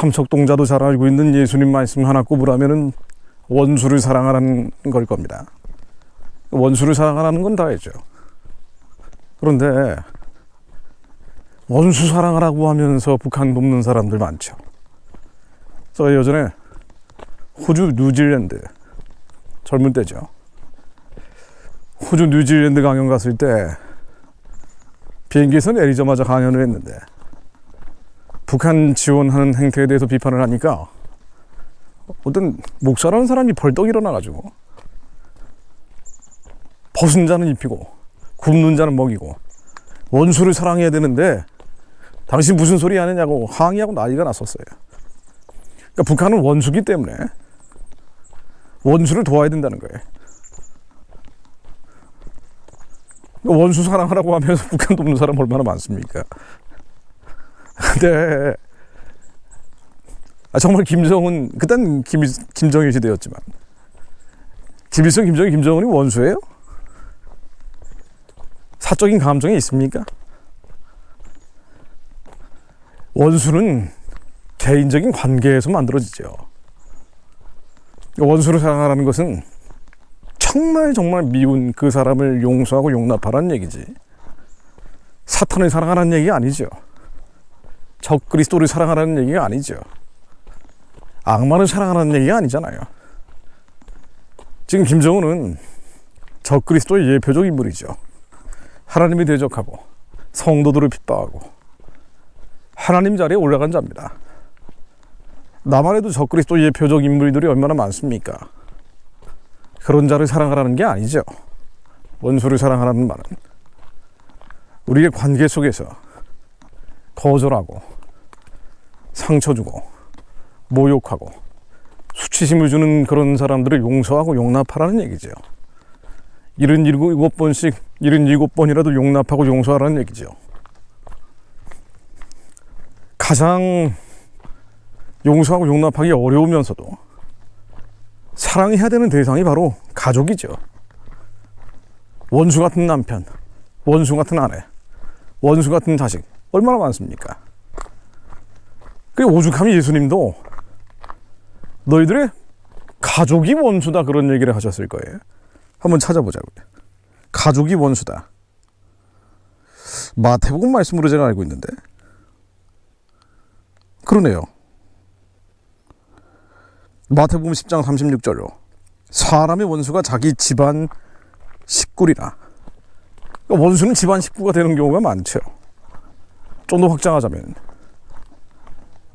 삼척동자도 잘 알고 있는 예수님 말씀 하나 꼽으라면은 원수를 사랑하라는 걸 겁니다. 원수를 사랑하라는 건 다 알죠. 그런데 원수 사랑하라고 하면서 북한 돕는 사람들 많죠. 저 예전에 호주 뉴질랜드 젊은 때죠. 호주 뉴질랜드 강연 갔을 때 비행기에서 내리자마자 강연을 했는데 북한 지원하는 행태에 대해서 비판을 하니까 어떤 목사라는 사람이 벌떡 일어나가지고 벗은 자는 입히고 굶는 자는 먹이고 원수를 사랑해야 되는데 당신 무슨 소리 하느냐고 항의하고 난리가 났었어요. 그러니까 북한은 원수기 때문에 원수를 도와야 된다는 거예요. 그러니까 원수 사랑하라고 하면서 북한 돕는 사람 얼마나 많습니까? 근데 정말 김정은, 그땐 김정일 시대였지만 김일성, 김정일, 김정은이 원수예요? 사적인 감정이 있습니까? 원수는 개인적인 관계에서 만들어지죠. 원수를 사랑하라는 것은 정말 미운 그 사람을 용서하고 용납하라는 얘기지, 사탄을 사랑하라는 얘기가 아니죠. 적 그리스도를 사랑하라는 얘기가 아니죠. 악마를 사랑하라는 얘기가 아니잖아요. 지금 김정은은 적 그리스도의 예표적 인물이죠. 하나님이 대적하고 성도들을 핍박하고 하나님 자리에 올라간 자입니다. 나만 해도 적 그리스도의 예표적 인물들이 얼마나 많습니까? 그런 자를 사랑하라는 게 아니죠. 원수를 사랑하라는 말은 우리의 관계 속에서 거절하고 상처 주고 모욕하고 수치심을 주는 그런 사람들을 용서하고 용납하라는 얘기죠. 77번씩 77번이라도 용납하고 용서하라는 얘기죠. 가장 용서하고 용납하기 어려우면서도 사랑해야 되는 대상이 바로 가족이죠. 원수 같은 남편, 원수 같은 아내, 원수 같은 자식 얼마나 많습니까? 그 오죽하면 예수님도 너희들의 가족이 원수다 그런 얘기를 하셨을 거예요. 한번 찾아보자고요. 가족이 원수다. 마태복음 말씀으로 제가 알고 있는데 그러네요. 마태복음 10장 36절로 사람의 원수가 자기 집안 식구리라. 그러니까 원수는 집안 식구가 되는 경우가 많죠. 좀 더 확장하자면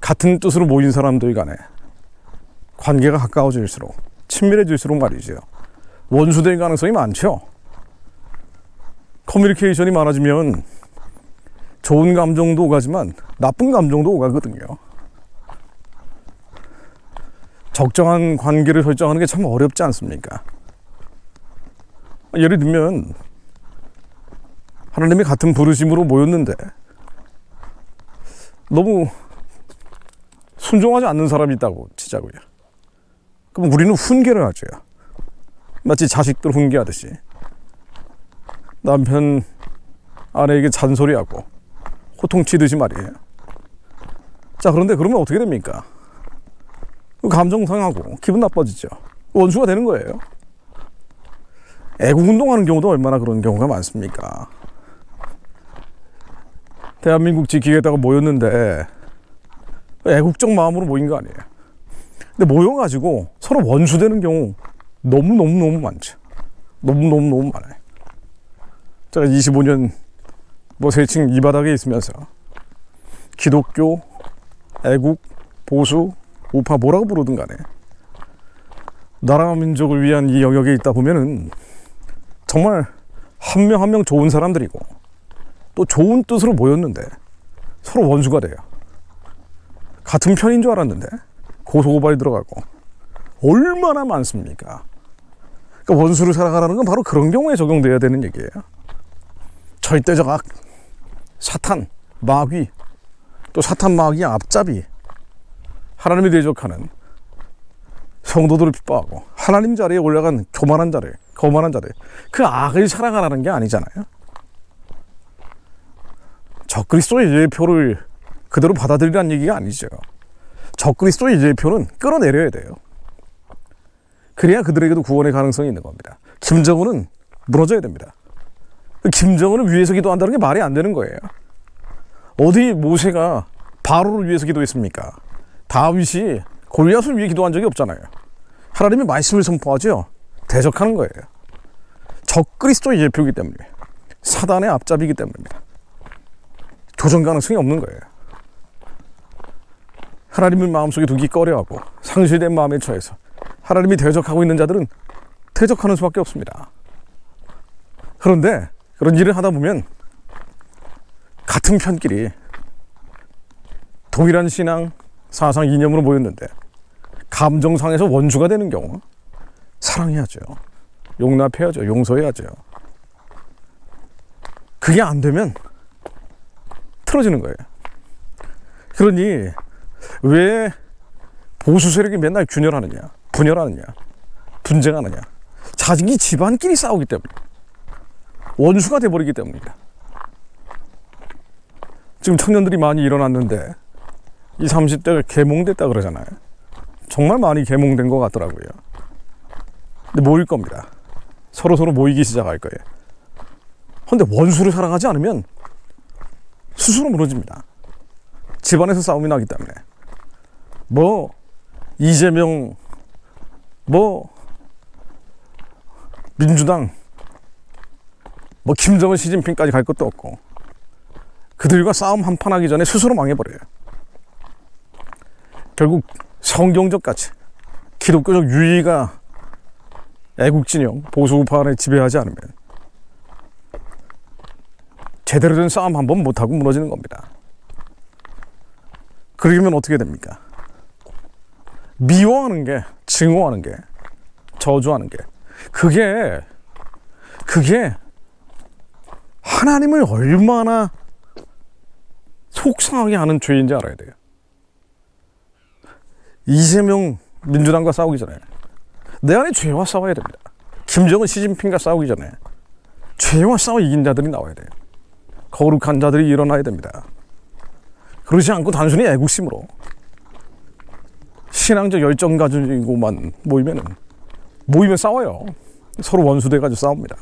같은 뜻으로 모인 사람들 간에 관계가 가까워질수록 친밀해질수록 말이죠, 원수될 가능성이 많죠. 커뮤니케이션이 많아지면 좋은 감정도 오가지만 나쁜 감정도 오가거든요. 적정한 관계를 설정하는 게 참 어렵지 않습니까? 예를 들면 하나님이 같은 부르심으로 모였는데 너무 순종하지 않는 사람이 있다고 치자고요. 그럼 우리는 훈계를 하죠. 마치 자식들 훈계하듯이 남편 아내에게 잔소리하고 호통치듯이 말이에요. 자, 그런데 그러면 어떻게 됩니까? 감정 상하고 기분 나빠지죠. 원수가 되는 거예요. 애국운동하는 경우도 얼마나 그런 경우가 많습니까? 대한민국 지키겠다고 모였는데 애국적 마음으로 모인 거 아니에요. 근데 모여가지고 서로 원수되는 경우 너무 많죠. 너무 많아요. 제가 25년 세층 이 바닥에 있으면서 기독교, 애국, 보수, 우파 뭐라고 부르든 간에 나라 민족을 위한 이 영역에 있다 보면은 정말 한 명 한 명 좋은 사람들이고 또 좋은 뜻으로 모였는데 서로 원수가 돼요. 같은 편인 줄 알았는데 고소고발이 들어가고 얼마나 많습니까? 그러니까 원수를 사랑하라는 건 바로 그런 경우에 적용돼야 되는 얘기예요. 절대적 악, 사탄, 마귀, 또 사탄 마귀의 앞잡이, 하나님이 대적하는 성도들을 핍박하고 하나님 자리에 올라간 교만한 자들, 거만한 자들, 그 악을 사랑하라는 게 아니잖아요. 적 그리스도의 예표를 그대로 받아들이라는 얘기가 아니죠. 적 적그리스도의 예표는 끌어내려야 돼요. 그래야 그들에게도 구원의 가능성이 있는 겁니다. 김정은은 무너져야 됩니다. 김정은을 위해서 기도한다는 게 말이 안 되는 거예요. 어디 모세가 바로를 위해서 기도했습니까? 다윗이 골리앗을 위해 기도한 적이 없잖아요. 하나님이 말씀을 선포하죠. 대적하는 거예요. 적그리스도의 예표이기 때문에, 사단의 앞잡이기 때문입니다. 교정 가능성이 없는 거예요. 하나님을 마음속에 두기 꺼려하고 상실된 마음에 처해서 하나님이 대적하고 있는 자들은 대적하는 수밖에 없습니다. 그런데 그런 일을 하다 보면 같은 편끼리 동일한 신앙, 사상, 이념으로 모였는데 감정상에서 원수가 되는 경우 사랑해야죠. 용납해야죠. 용서해야죠. 그게 안 되면 틀어지는 거예요. 그러니 왜 보수 세력이 맨날 균열하느냐, 분열하느냐, 분쟁하느냐. 자기 집안끼리 싸우기 때문에, 원수가 돼버리기 때문입니다. 지금 청년들이 많이 일어났는데 20, 30대가 계몽됐다 그러잖아요. 정말 많이 계몽된 것 같더라고요. 근데 모일 겁니다. 서로 모이기 시작할 거예요. 그런데 원수를 사랑하지 않으면 스스로 무너집니다. 집안에서 싸움이 나기 때문에. 뭐 이재명, 뭐 민주당, 뭐 김정은, 시진핑까지 갈 것도 없고 그들과 싸움 한판 하기 전에 스스로 망해버려요. 결국 성경적 가치, 기독교적 유의가 애국진영, 보수우파를 지배하지 않으면 제대로 된 싸움 한번 못하고 무너지는 겁니다. 그러면 어떻게 됩니까? 미워하는 게, 증오하는 게, 저주하는 게, 그게 하나님을 얼마나 속상하게 하는 죄인지 알아야 돼요. 이재명 민주당과 싸우기 전에 내 안에 죄와 싸워야 됩니다. 김정은, 시진핑과 싸우기 전에 죄와 싸워 이긴 자들이 나와야 돼요. 거룩한 자들이 일어나야 됩니다. 그러지 않고 단순히 애국심으로 신앙적 열정 가지고만 모이면 싸워요. 서로 원수돼가지고 싸웁니다.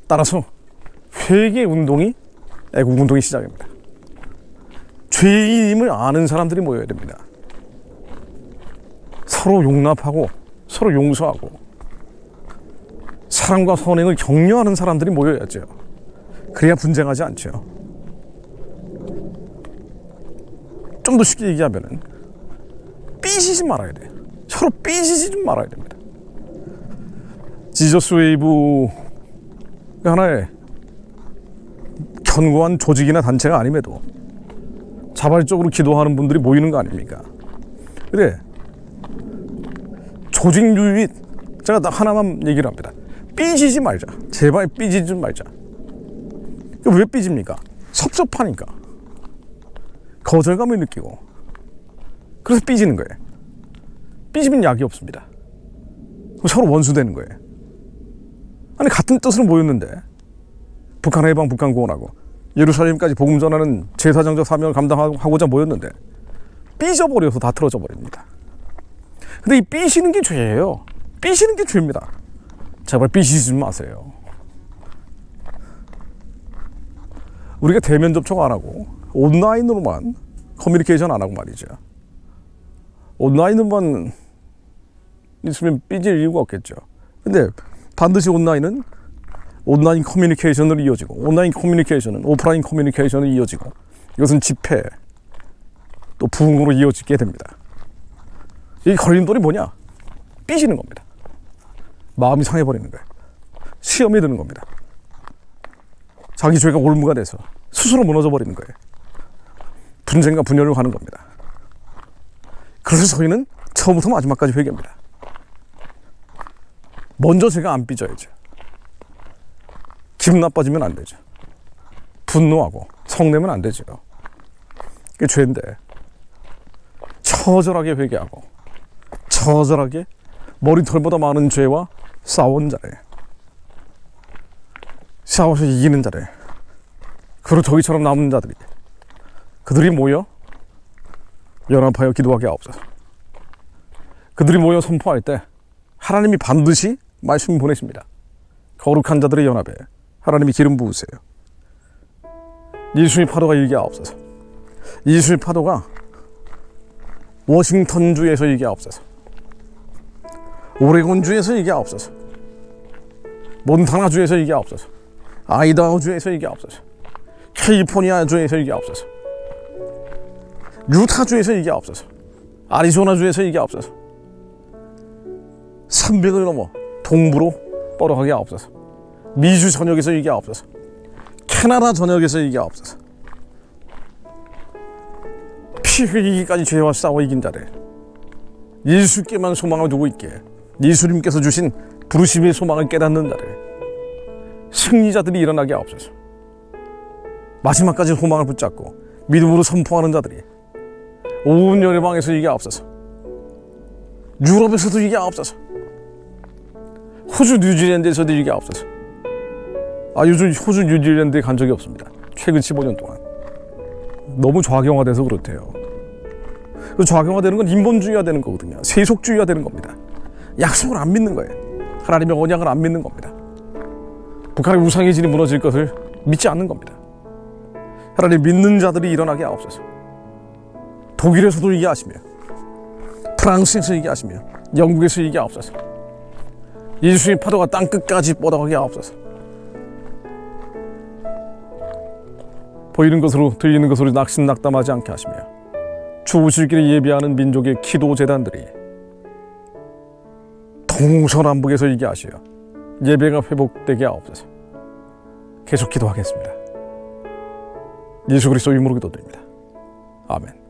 따라서 회개 운동이 애국 운동이 시작입니다. 죄인임을 아는 사람들이 모여야 됩니다. 서로 용납하고 서로 용서하고 사랑과 선행을 격려하는 사람들이 모여야죠. 그래야 분쟁하지 않죠. 좀 더 쉽게 얘기하면은 삐지지 말아야 돼요. 서로 삐지지 좀 말아야 됩니다. 지저스 웨이브 하나의 견고한 조직이나 단체가 아님에도 자발적으로 기도하는 분들이 모이는 거 아닙니까? 근데 조직 유닛, 제가 딱 하나만 얘기를 합니다. 삐지지 말자. 제발 삐지지 말자. 왜 삐집니까? 섭섭하니까. 거절감을 느끼고. 그래서 삐지는 거예요. 삐지면 약이 없습니다. 서로 원수되는 거예요. 아니 같은 뜻으로 모였는데 북한 해방, 북한 구원하고 예루살렘까지 복음 전하는 제사장적 사명을 감당하고자 모였는데 삐져버려서 다 틀어져 버립니다. 근데 이 삐시는 게 죄예요. 삐시는 게 죄입니다. 제발 삐시지 마세요. 우리가 대면 접촉 안 하고 온라인으로만 커뮤니케이션 안 하고 말이죠. 온라인으로만 있으면 삐질 이유가 없겠죠. 근데 반드시 온라인 커뮤니케이션으로 이어지고 온라인 커뮤니케이션은 오프라인 커뮤니케이션으로 이어지고 이것은 집회 또 부흥으로 이어지게 됩니다. 이 걸림돌이 뭐냐? 삐지는 겁니다. 마음이 상해버리는 거예요. 시험이 드는 겁니다. 자기 죄가 올무가 돼서 스스로 무너져 버리는 거예요. 분쟁과 분열을 하는 겁니다. 그래서 저희는 처음부터 마지막까지 회개합니다. 먼저 제가 안 삐져야죠. 기분 나빠지면 안 되죠. 분노하고 성내면 안 되죠. 그게 죄인데 처절하게 회개하고 처절하게 머리털보다 많은 죄와 싸운 자래, 싸워서 이기는 자래, 그리고 저기처럼 남은 자들이 그들이 모여 연합하여 기도하게 하옵소서. 그들이 모여 선포할 때 하나님이 반드시 말씀 보내십니다. 거룩한 자들의 연합에 하나님이 기름 부으세요. 예수의 파도가 일게 하옵소서. 예수의 파도가 워싱턴주에서 일게 하옵소서. 오레곤주에서 일게 하옵소서. 몬타나주에서 일게 하옵소서. 아이다호주에서 일게 하옵소서. 캘리포니아주에서 일게 하옵소서. 유타주에서 일게 하옵소서. 아리조나주에서 일게 하옵소서. 300을 넘어 동부로 뻗어가게 하옵소서. 미주 전역에서 일게 하옵소서. 캐나다 전역에서 일게 하옵소서. 피 흘리기까지 죄와 싸워 이긴 자들, 예수께만 소망을 두고 있게 예수님께서 주신 부르심의 소망을 깨닫는 자들, 승리자들이 일어나게 하옵소서. 마지막까지 소망을 붙잡고 믿음으로 선포하는 자들이 온 열방에서 이게 하옵소서. 유럽에서도 이게 하옵소서. 호주 뉴질랜드에서도 이게 하옵소서. 요즘 호주 뉴질랜드에 간 적이 없습니다. 최근 15년 동안. 너무 좌경화돼서 그렇대요. 좌경화되는 건 인본주의화 되는 거거든요. 세속주의화 되는 겁니다. 약속을 안 믿는 거예요. 하나님의 언약을 안 믿는 겁니다. 북한의 우상의 질이 무너질 것을 믿지 않는 겁니다. 하나님 믿는 자들이 일어나게 하옵소서. 독일에서도 이게 하시며, 프랑스에서 이게 하시며, 영국에서 이게 하옵소서. 예수의 파도가 땅끝까지 뻗어가게 하옵소서. 보이는 것으로 들리는 것으로 낙심낙담하지 않게 하시며, 주우실 길을 예비하는 민족의 기도 재단들이 동서남북에서 이게 하시어 예배가 회복되게 하옵소서. 계속 기도하겠습니다. 예수 그리스도 이름으로 기도드립니다. 아멘.